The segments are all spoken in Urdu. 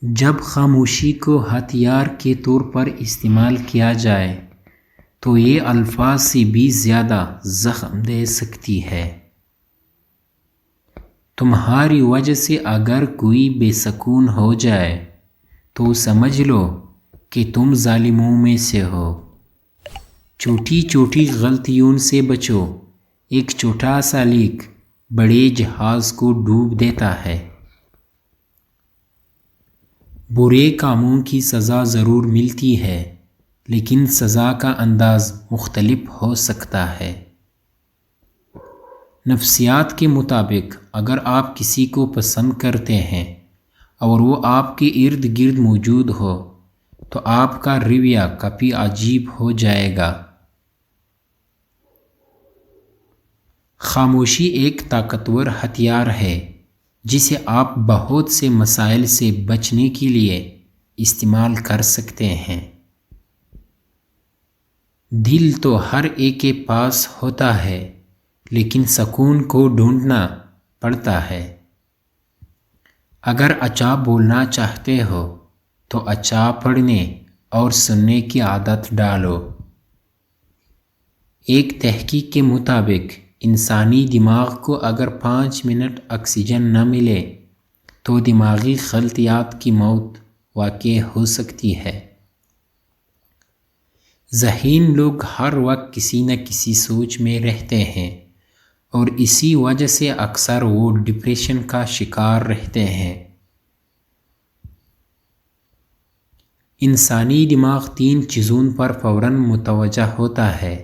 جب خاموشی کو ہتھیار کے طور پر استعمال کیا جائے تو یہ الفاظ سے بھی زیادہ زخم دے سکتی ہے۔ تمہاری وجہ سے اگر کوئی بے سکون ہو جائے تو سمجھ لو کہ تم ظالموں میں سے ہو۔ چھوٹی چھوٹی غلطیوں سے بچو، ایک چھوٹا سا لیک بڑے جہاز کو ڈوب دیتا ہے۔ برے کاموں کی سزا ضرور ملتی ہے، لیکن سزا کا انداز مختلف ہو سکتا ہے۔ نفسیات کے مطابق اگر آپ کسی کو پسند کرتے ہیں اور وہ آپ کے ارد گرد موجود ہو تو آپ کا رویہ کافی عجیب ہو جائے گا۔ خاموشی ایک طاقتور ہتھیار ہے جسے آپ بہت سے مسائل سے بچنے کے لیے استعمال کر سکتے ہیں۔ دل تو ہر ایک کے پاس ہوتا ہے، لیکن سکون کو ڈھونڈنا پڑتا ہے۔ اگر اچھا بولنا چاہتے ہو تو اچھا پڑھنے اور سننے کی عادت ڈالو۔ ایک تحقیق کے مطابق انسانی دماغ کو اگر 5 منٹ آکسیجن نہ ملے تو دماغی خلیات کی موت واقع ہو سکتی ہے۔ ذہین لوگ ہر وقت کسی نہ کسی سوچ میں رہتے ہیں اور اسی وجہ سے اکثر وہ ڈپریشن کا شکار رہتے ہیں۔ انسانی دماغ 3 چیزوں پر فوراً متوجہ ہوتا ہے: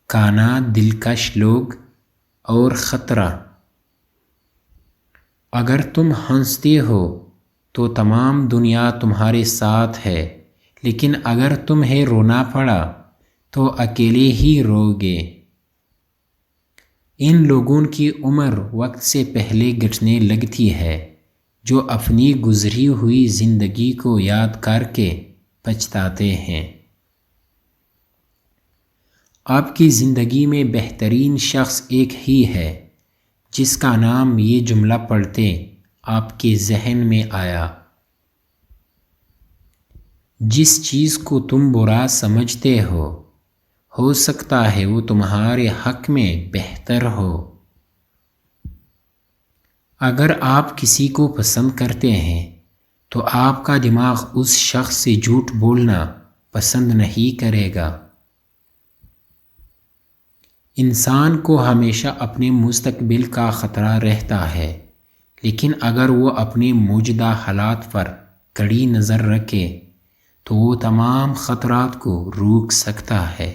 کھانا، دلکش لوگ اور خطرہ۔ اگر تم ہنستے ہو تو تمام دنیا تمہارے ساتھ ہے، لیکن اگر تمہیں رونا پڑا تو اکیلے ہی رو گے۔ ان لوگوں کی عمر وقت سے پہلے گھٹنے لگتی ہے جو اپنی گزری ہوئی زندگی کو یاد کر کے پچھتاتے ہیں۔ آپ کی زندگی میں بہترین شخص ایک ہی ہے جس کا نام یہ جملہ پڑھتے آپ کے ذہن میں آیا: جس چیز کو تم برا سمجھتے ہو سکتا ہے وہ تمہارے حق میں بہتر ہو۔ اگر آپ کسی کو پسند کرتے ہیں تو آپ کا دماغ اس شخص سے جھوٹ بولنا پسند نہیں کرے گا۔ انسان کو ہمیشہ اپنے مستقبل کا خطرہ رہتا ہے، لیکن اگر وہ اپنے موجودہ حالات پر کڑی نظر رکھے تو وہ تمام خطرات کو روک سکتا ہے۔